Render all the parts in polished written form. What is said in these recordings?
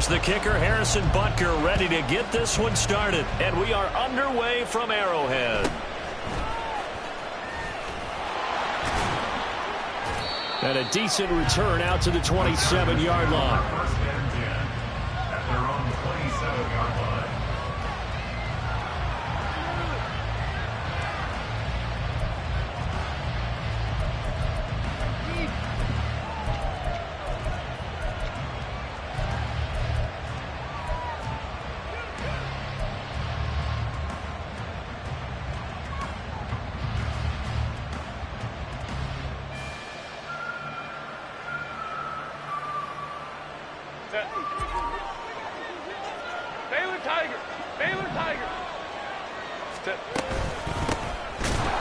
the kicker, Harrison Butker, ready to get this one started. And we are underway from Arrowhead. And a decent return out to the 27-yard line. First and 10 at their own 27-yard line.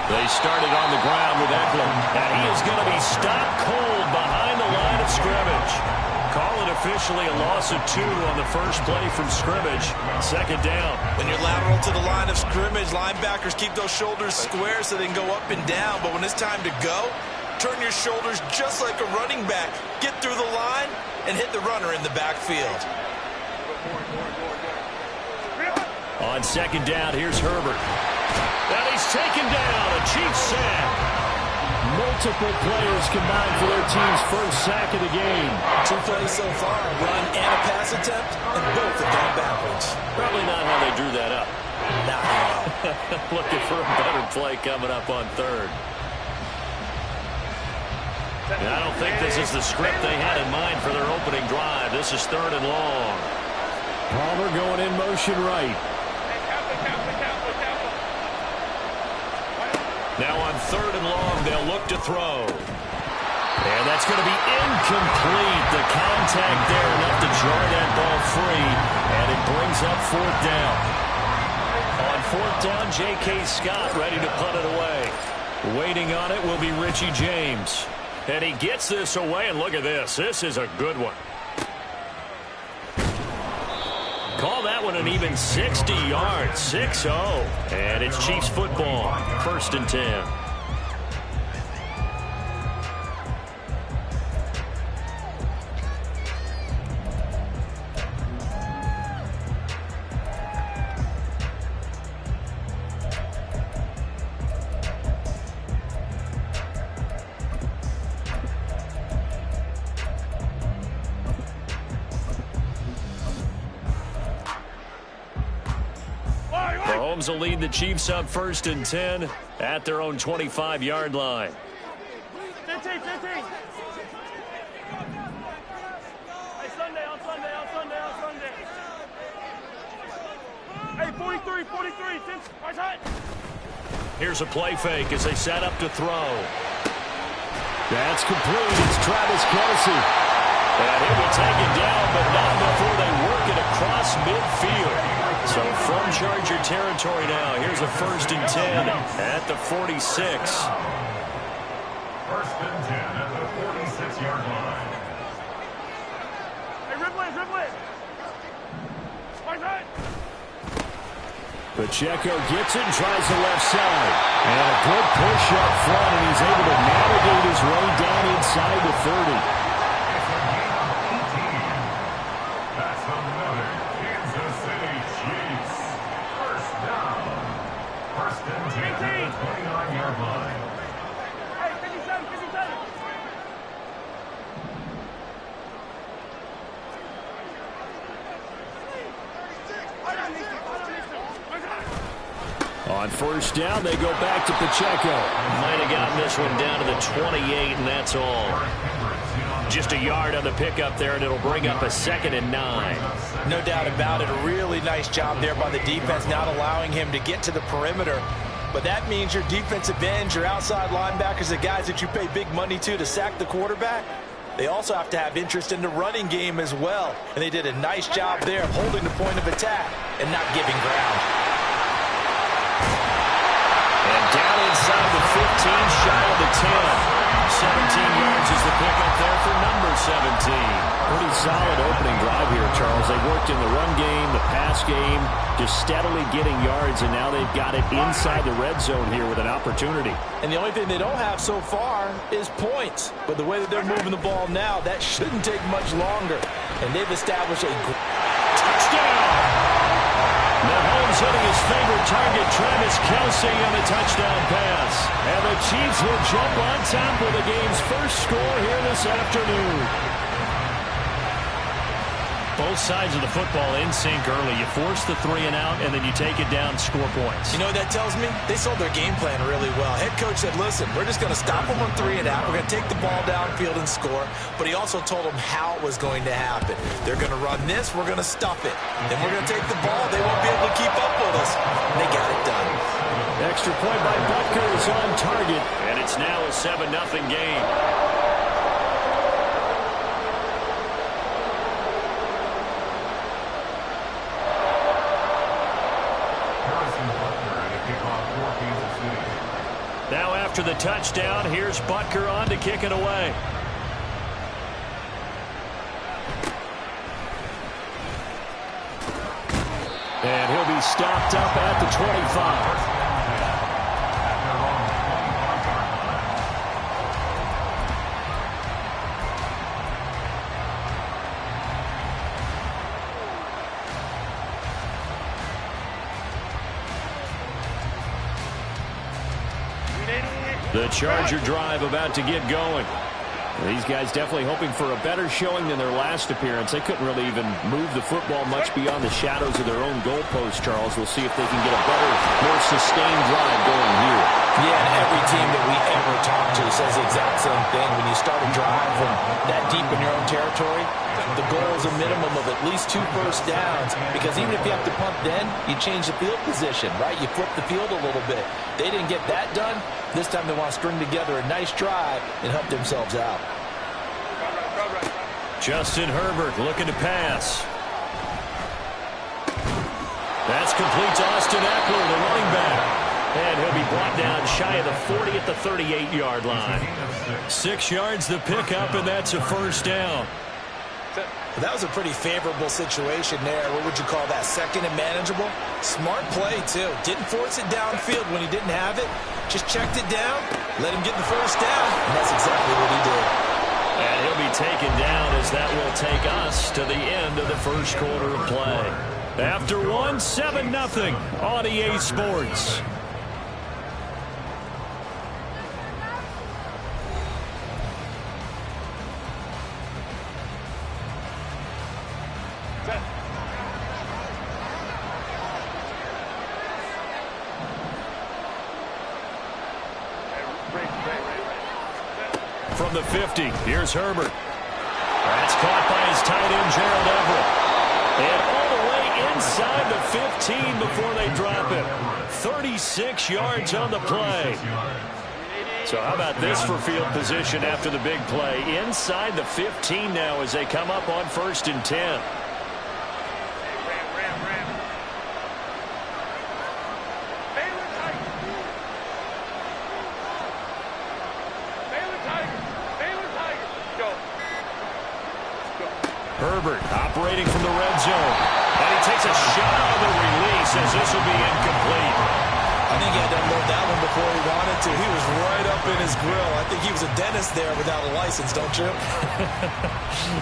They started on the ground with Eklund, and he is going to be stopped cold behind the line of scrimmage. Call it officially a loss of 2 on the first play from scrimmage. Second down. When you're lateral to the line of scrimmage, linebackers keep those shoulders square so they can go up and down. But when it's time to go, turn your shoulders just like a running back. Get through the line and hit the runner in the backfield. On second down, here's Herbert. And he's taken down, a Chiefs sack. Multiple players combined for their team's first sack of the game. 2 plays so far, a run and a pass attempt, and both have gone backwards. Probably not how they drew that up. Not at all. Looking for a better play coming up on third. And I don't think this is the script they had in mind for their opening drive. This is third and long. Palmer going in motion right. Now on third and long, they'll look to throw. And that's going to be incomplete. The contact there enough to jar that ball free. And it brings up fourth down. On fourth down, J.K. Scott ready to punt it away. Waiting on it will be Richie James. And he gets this away, and look at this. This is a good one. Call that one an even 60 yards, 6-0. And it's Chiefs football, first and 10. Mahomes will lead the Chiefs up first and 10 at their own 25-yard line. 15. Hey, Sunday. Hey, 43. Here's a play fake as they set up to throw. That's complete. It's Travis Kelce. And he will take it down, but not before they work it across midfield. So from Charger territory now, here's a first and 10 at the 46. First and 10 at the 46-yard line. Hey, Ripley. Pacheco gets it and tries the left side. And a good push up front, and he's able to navigate his way down inside the 30. That's another Kansas City Chiefs. First down. First and 10 at the 29-yard line. Hey, 57. On first down, they go back to Pacheco. Might have gotten this one down to the 28, and that's all. Just a yard on the pickup there, and it'll bring up a second and 9. No doubt about it. A really nice job there by the defense, not allowing him to get to the perimeter. But that means your defensive ends, your outside linebackers, the guys that you pay big money to sack the quarterback, they also have to have interest in the running game as well. And they did a nice job there of holding the point of attack and not giving ground. And down inside the 15, shy of the 10. 17 yards is the pickup there for number 17. Pretty solid opening drive here, Charles. They worked in the run game, the pass game, just steadily getting yards, and now they've got it inside the red zone here with an opportunity. And the only thing they don't have so far is points. But the way that they're moving the ball now, that shouldn't take much longer. and they've established a touchdown. Mahomes hitting his favorite target, Travis Kelce, on the touchdown pass. And the Chiefs will jump on top with the game's first score here this afternoon. Both sides of the football in sync early. You force the 3 and out, and then you take it down, score points. You know what that tells me? They sold their game plan really well. Head coach said, listen, we're just going to stop them on 3 and out. We're going to take the ball downfield and score. But he also told them how it was going to happen. They're going to run this. We're going to stuff it. Then we're going to take the ball. They won't be able to keep up with us. And they got it done. Extra point by Butker is on target, and it's now a 7-0 game. Now after the touchdown, here's Butker on to kick it away. And he'll be stopped up at the 25. The Charger drive about to get going. These guys definitely hoping for a better showing than their last appearance. They couldn't really even move the football much beyond the shadows of their own goalpost, Charles. We'll see if they can get a better, more sustained drive going here. Yeah, and every team that we ever talk to says the exact same thing. When you start a drive from that deep in your own territory, the goal is a minimum of at least 2 first downs, because even if you have to punt then, you change the field position, right? You flip the field a little bit. They didn't get that done. This time they want to string together a nice drive and help themselves out. Justin Herbert looking to pass. That's complete to Austin Eckler, the running back. And he'll be brought down shy of the 40 at the 38-yard line. 6 yards the pickup, and that's a first down. Well, that was a pretty favorable situation there. What would you call that? Second and manageable? Smart play, too. Didn't force it downfield when he didn't have it. Just checked it down, let him get the first down, and that's exactly what he did. And he'll be taken down as that will take us to the end of the first quarter of play. After 7-0 on EA Sports. From the 50, here's Herbert. That's caught by his tight end, Gerald Everett. And all the way inside the 15 before they drop it. 36 yards on the play. So how about this for field position after the big play? Inside the 15 now as they come up on 1st and 10. Herbert operating from the red zone. And he takes a shot on the release as this will be incomplete. I think he had to unload that one before he wanted to. He was right up in his grill. I think he was a dentist there without a license, don't you?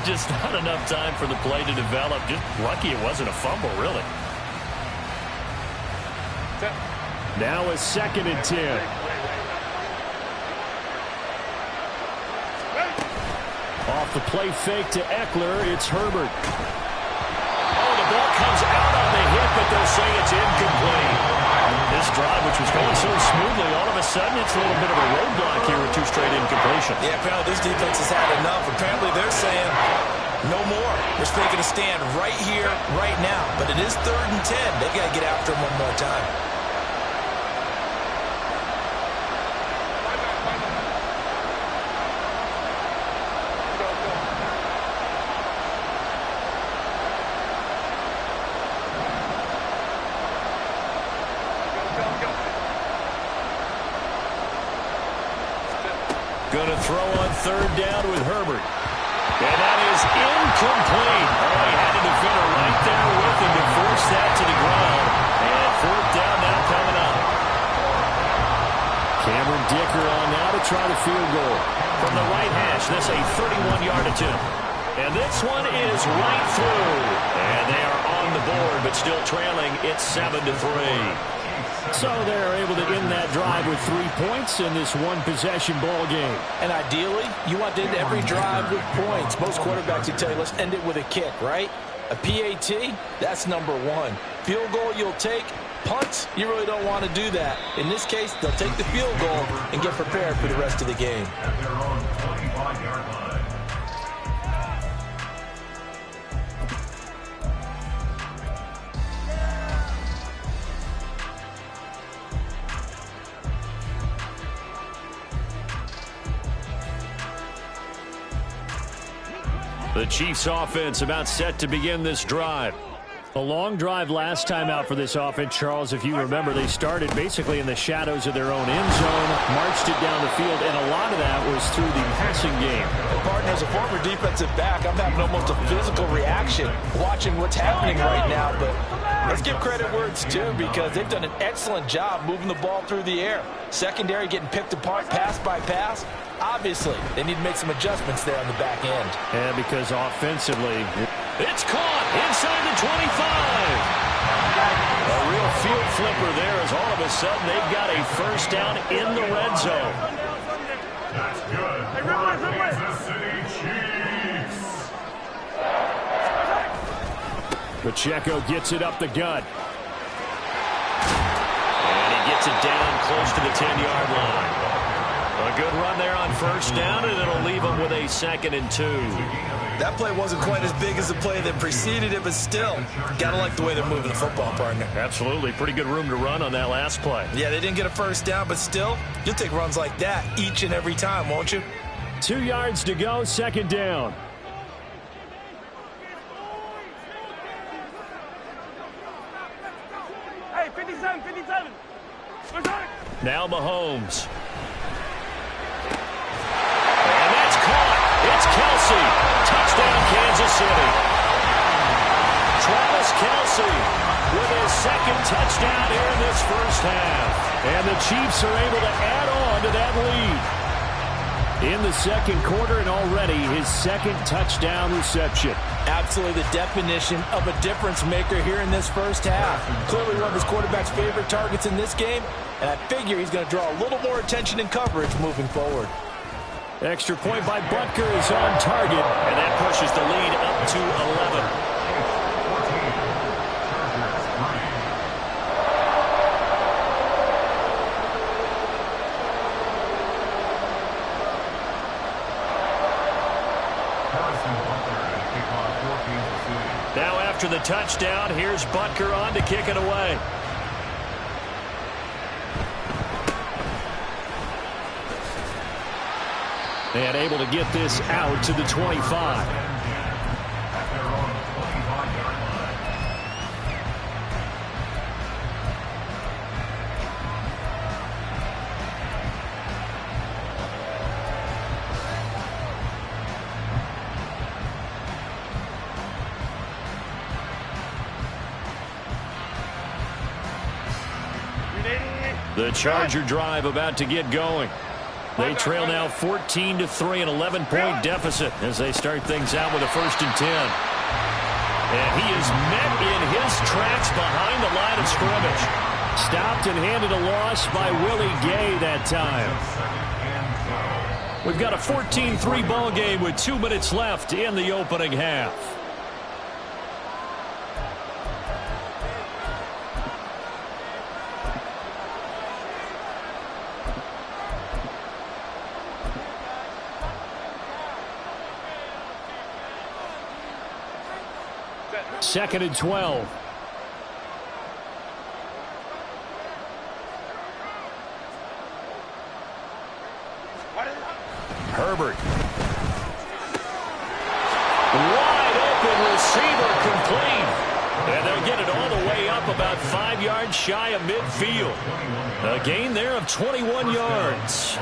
Just not enough time for the play to develop. Just lucky it wasn't a fumble, really. Now a 2nd and 10. Off the play fake to Eckler, it's Herbert. Oh, the ball comes out on the hit, but they'll say it's incomplete. This drive, which was going so smoothly, all of a sudden it's a little bit of a roadblock here with 2 straight incompletions. Yeah, apparently this defense has had enough. Apparently they're saying no more. We're making a stand right here, right now. But it is 3rd and 10. They've got to get after him one more time. Going to throw on 3rd down with Herbert. And that is incomplete. Oh, he had a defender right there with him to force that to the ground. And 4th down now coming up. Cameron Dicker on now to try the field goal. From the right hash, this a 31-yard attempt. And this one is right through. And they are on the board, but still trailing. It's 7-3. So they're able to end that drive with 3 points in this one-possession ball game. And ideally, you want to end every drive with points. Most quarterbacks will tell you, let's end it with a kick, right? A PAT, that's number one. Field goal you'll take. Punts, you really don't want to do that. In this case, they'll take the field goal and get prepared for the rest of the game. At their own 25-yard line. The Chiefs offense about set to begin this drive. A long drive last time out for this offense, Charles. If you remember, they started basically in the shadows of their own end zone, marched it down the field, and a lot of that was through the passing game. And partner, as a former defensive back, I'm having almost a physical reaction watching what's happening right now. But let's give credit where it's due, because they've done an excellent job moving the ball through the air. Secondary getting picked apart pass by pass. Obviously, they need to make some adjustments there on the back end. And because offensively, it's caught inside the 25. A real field flipper there, as all of a sudden they've got a first down in the red zone. That's good for Kansas City Chiefs. Pacheco gets it up the gut. And he gets it down close to the 10-yard line. A good run there on first down, and it'll leave them with a 2nd and 2. That play wasn't quite as big as the play that preceded it, but still, gotta like the way they're moving the football, partner. Absolutely. Pretty good room to run on that last play. Yeah, they didn't get a first down, but still, you'll take runs like that each and every time, won't you? 2 yards to go, 2nd down. Hey, 57, 57. Now Mahomes. And that's caught. It's Kelce. Touchdown, Kansas City. Travis Kelce with his 2nd touchdown here in this first half. And the Chiefs are able to add on to that lead. In the 2nd quarter, and already his 2nd touchdown reception. Absolutely the definition of a difference maker here in this first half. Clearly one of his quarterback's favorite targets in this game, and I figure he's going to draw a little more attention and coverage moving forward. Extra point by Butker is on target. And that pushes the lead up to 11. Now after the touchdown, here's Butker on to kick it away. And able to get this out to the 25. The Charger drive about to get going. They trail now 14-3, an 11-point deficit as they start things out with a 1st and 10. And he is met in his tracks behind the line of scrimmage. Stopped and handed a loss by Willie Gay that time. We've got a 14-3 ball game with 2 minutes left in the opening half. Second and 12. Herbert. Wide open receiver complete. And they'll get it all the way up about 5 yards shy of midfield. A gain there of 21 yards.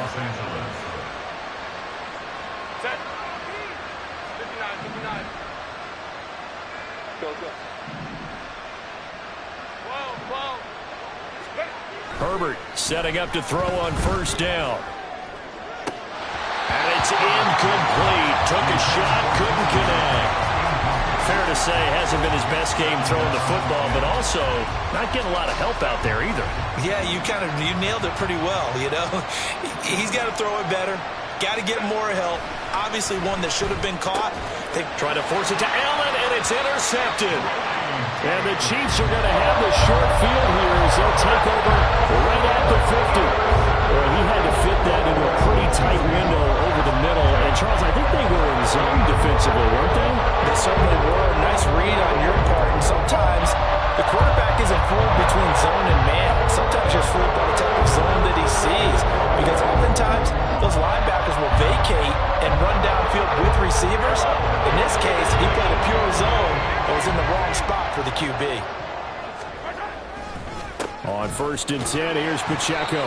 Set. 59. Go. 12. Herbert setting up to throw on first down. And a it's incomplete. Took a shot, couldn't connect. Fair to say, hasn't been his best game throwing the football, but also not getting a lot of help out there either. Yeah, you nailed it pretty well, you know. He's got to throw it better. Got to get more help. Obviously one that should have been caught. They try to force it to Allen, and it's intercepted. And the Chiefs are going to have the short field here as they'll take over right at the 50. Well, he had to fit that into a pretty tight window over the middle. And, Charles, I think they were in zone defensively, weren't they? They certainly were. Nice read on your part. And sometimes the quarterback isn't fooled between zone and man. Sometimes you're fooled by the type of zone that he sees. Because oftentimes those linebackers will vacate and run downfield with receivers. In this case, he played a pure zone that was in the wrong spot for the QB. On 1st and 10, here's Pacheco.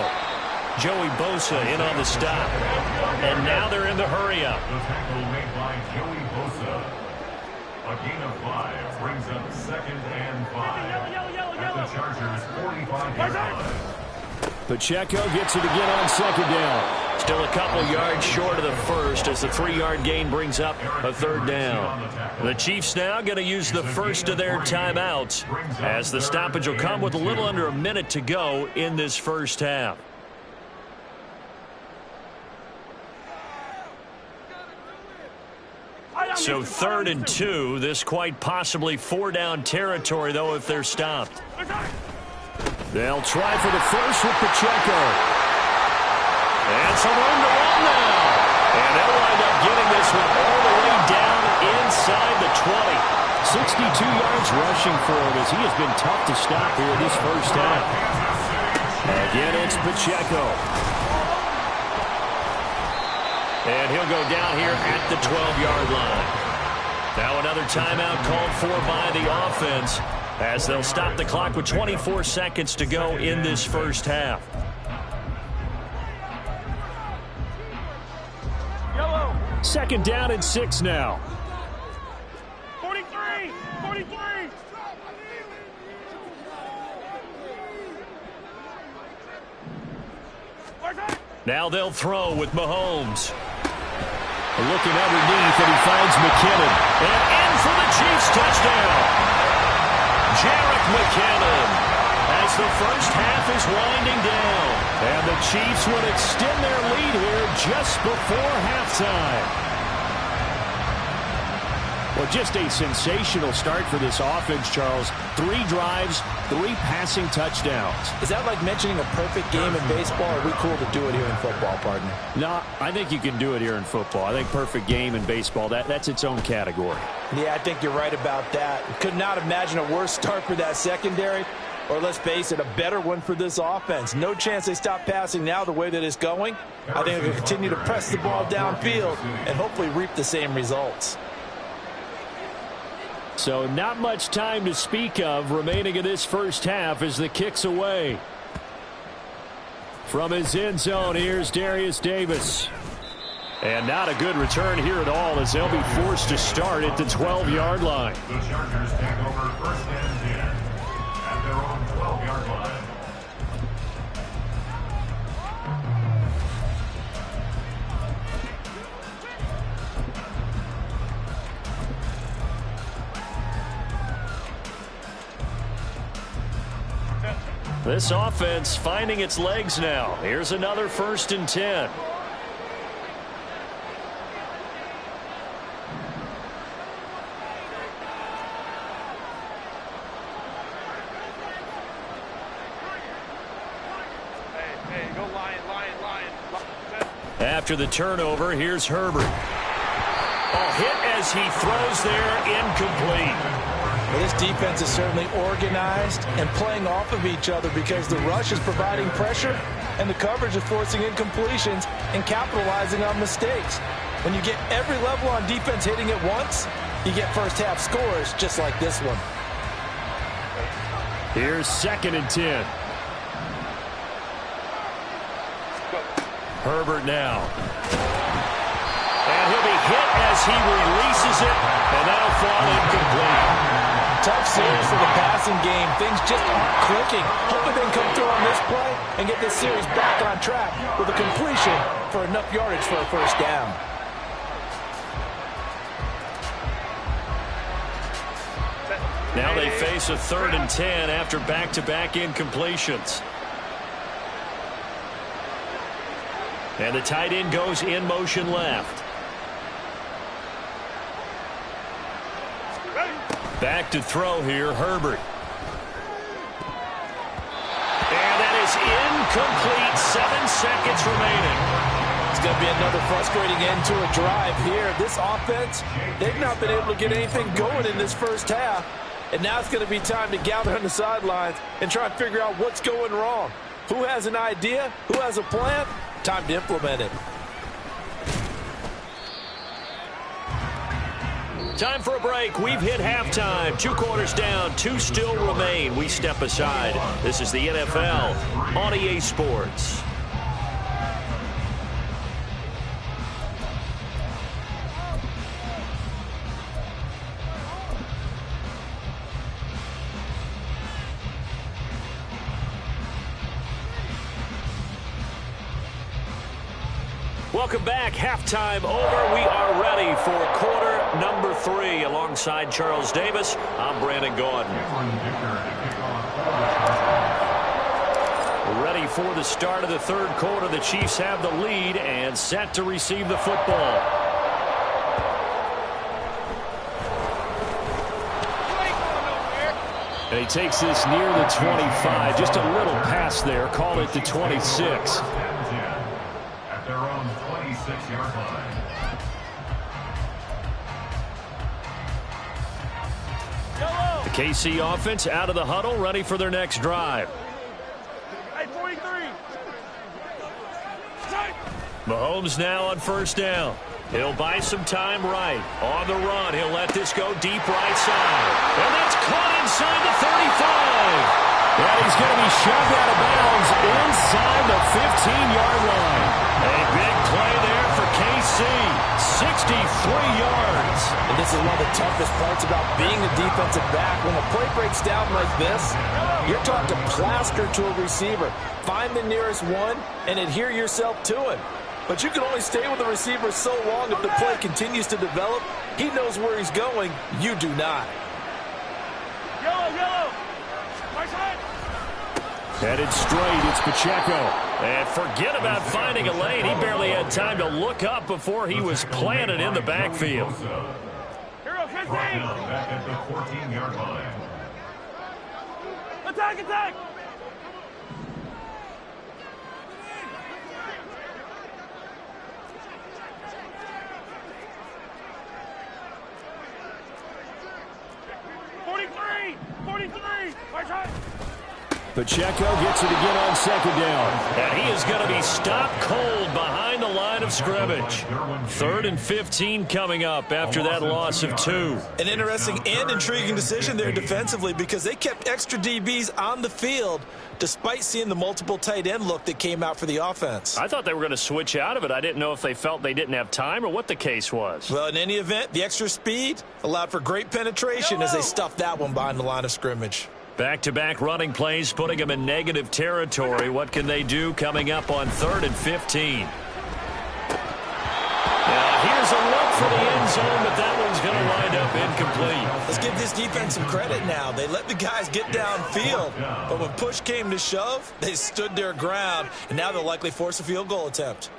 Joey Bosa in on the stop. And now they're in the hurry-up. The tackle made by Joey Bosa. A gain of 5 brings up 2nd and 5. At the Chargers' 45-yard line. Pacheco gets it again on 2nd down. Still a couple yards short of the first as the 3-yard gain brings up a 3rd down. The Chiefs now going to use the first of their timeouts as the stoppage will come with a little under a minute to go in this first half. So 3rd and 2. This quite possibly 4-down territory, though, if they're stopped. They'll try for the first with Pacheco. And some room to run now. And they'll wind up getting this one all the way down inside the 20. 62 yards rushing for him as he has been tough to stop here this first half. Again, it's Pacheco. And he'll go down here at the 12-yard line. Now another timeout called for by the offense as they'll stop the clock with 24 seconds to go in this first half. Yellow. 2nd down and 6 now. 43. 43. Now they'll throw with Mahomes. Looking underneath, and he finds McKinnon. And in for the Chiefs touchdown. Jerick McKinnon as the first half is winding down. And the Chiefs will extend their lead here just before halftime. Well, just a sensational start for this offense, Charles. 3 drives, 3 passing touchdowns. Is that like mentioning a perfect game in baseball, or are we cool to do it here in football, partner? No, I think you can do it here in football. I think perfect game in baseball, that's its own category. Yeah, I think you're right about that. Could not imagine a worse start for that secondary, or let's face it, a better one for this offense. No chance they stop passing now the way that it's going. I think they'll continue to press the ball downfield and hopefully reap the same results. So not much time to speak of remaining in this first half as the kick's away. From his end zone, here's Darius Davis. And not a good return here at all as they'll be forced to start at the 12-yard line. The Chargers take over 1st and 10 at their own 12-yard line. This offense finding its legs now. Here's another 1st and 10. Hey, go Lion. After the turnover, here's Herbert. Hit as he throws there, incomplete. Well, this defense is certainly organized and playing off of each other because the rush is providing pressure and the coverage is forcing incompletions and capitalizing on mistakes. When you get every level on defense hitting at once, you get first half scores just like this one. Here's 2nd and 10. Herbert now. And he'll be hit as he releases it, and that'll fall incomplete. Tough series for the passing game. Things just aren't clicking. Hopefully they can come through on this play and get this series back on track with a completion for enough yardage for a first down. Now they face a 3rd and 10 after back-to-back incompletions. And the tight end goes in motion left. Back to throw here, Herbert. And that is incomplete. 7 seconds remaining. It's going to be another frustrating end to a drive here. This offense, they've not been able to get anything going in this first half. And now it's going to be time to gather on the sidelines and try and figure out what's going wrong. Who has an idea? Who has a plan? Time to implement it. Time for a break. We've hit halftime. 2 quarters down. 2 still remain. We step aside. This is the NFL on EA Sports. Welcome back. Halftime over. We are ready for quarter number 3. Alongside Charles Davis, I'm Brandon Gaudin. Ready for the start of the 3rd quarter. The Chiefs have the lead and set to receive the football. And he takes this near the 25. Just a little pass there. Call it the 26. At their own 26-yard line. The KC offense out of the huddle, ready for their next drive. Hey, 43. Mahomes now on 1st down. He'll buy some time right. On the run, he'll let this go deep right side. And that's caught inside the 35. And he's going to be shoved out of bounds inside the 15-yard line. A big play there for KC. 63 yards. And this is one of the toughest parts about being a defensive back. When a play breaks down like this, you're taught to plaster to a receiver. Find the nearest one and adhere yourself to him. But you can only stay with the receiver so long if the play continues to develop. He knows where he's going. You do not. Yellow. Right side. Headed straight, it's Pacheco. And forget about finding a lane. He barely had time to look up before he was planted in the backfield. Hero, good Brought thing. down back at the 14-yard line. Attack. 43. Right side. Pacheco gets it again on 2nd down. And he is going to be stopped cold behind the line of scrimmage. 3rd and 15 coming up after that loss of 2. An interesting and intriguing decision there defensively because they kept extra DBs on the field despite seeing the multiple tight end look that came out for the offense. I thought they were going to switch out of it. I didn't know if they felt they didn't have time or what the case was. Well, in any event, the extra speed allowed for great penetration as they stuffed that one behind the line of scrimmage. Back-to-back running plays putting them in negative territory. What can they do coming up on 3rd and 15? Now, here's a look for the end zone, but that one's going to wind up incomplete. Let's give this defense some credit now. They let the guys get downfield, but when push came to shove, they stood their ground, and now they'll likely force a field goal attempt.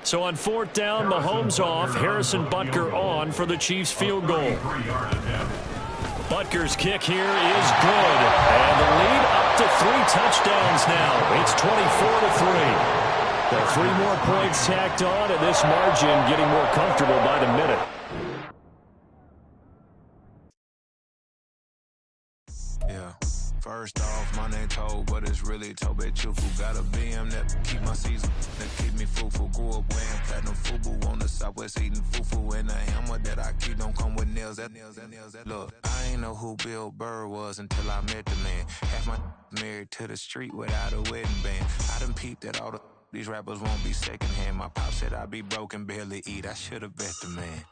So on 4th down, Mahomes off, Harrison Butker on for the Chiefs field goal. Butker's kick here is good. And the lead up to 3 touchdowns now. It's 24-3. Got 3 more points tacked on, and this margin getting more comfortable by the minute. Yeah. First off, my name Toad, but it's really Tobe Chufu. Got a BM that keep my season, that keep me fufu. Grew up wearing platinum fubu on the southwest eating fufu. And a hammer that I keep don't come with nails. Look, I ain't know who Bill Burr was until I met the man. Half my married to the street without a wedding band. I done peeped at all the these rappers won't be secondhand. My pop said I'd be broken, barely eat. I should've bet the man.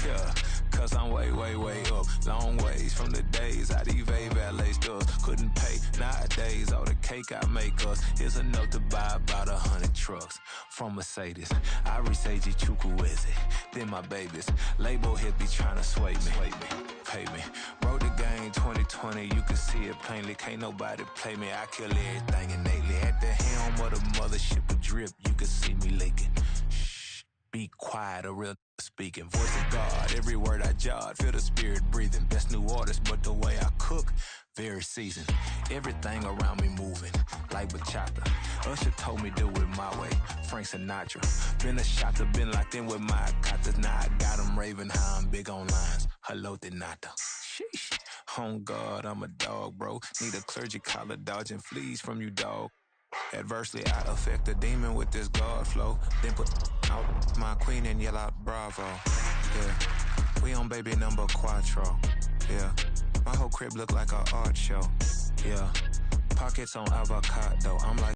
Yeah, cause I'm way, way, way up. Long ways from the day days, I evade valet stores. Couldn't pay nowadays, all the cake I make us is enough to buy about 100 trucks. From Mercedes, I resage Chukwueze, then my babies. Label hit be trying to sway me, pay me. Wrote the game 2020, you can see it plainly. Can't nobody play me, I kill everything innately. At the helm of the mothership of drip, you can see me leaking. Shh, be quiet, a real speaking. Voice of God, every word I jot, feel the spirit breathing. Best new artist, but the way I cook, very seasoned. Everything around me moving, like bachata. Usher told me do it my way, Frank Sinatra. Been a shotter, been locked in with my katas. Now I got them raving how I'm big on lines. Hello, de nata. Sheesh. On God, I'm a dog, bro. Need a clergy collar, dodging fleas from you, dog. Adversely, I affect a demon with this God flow. Then put out my queen and yell out bravo. Yeah, we on baby number quattro. Yeah, my whole crib look like an art show. Yeah, pockets on avocado. I'm like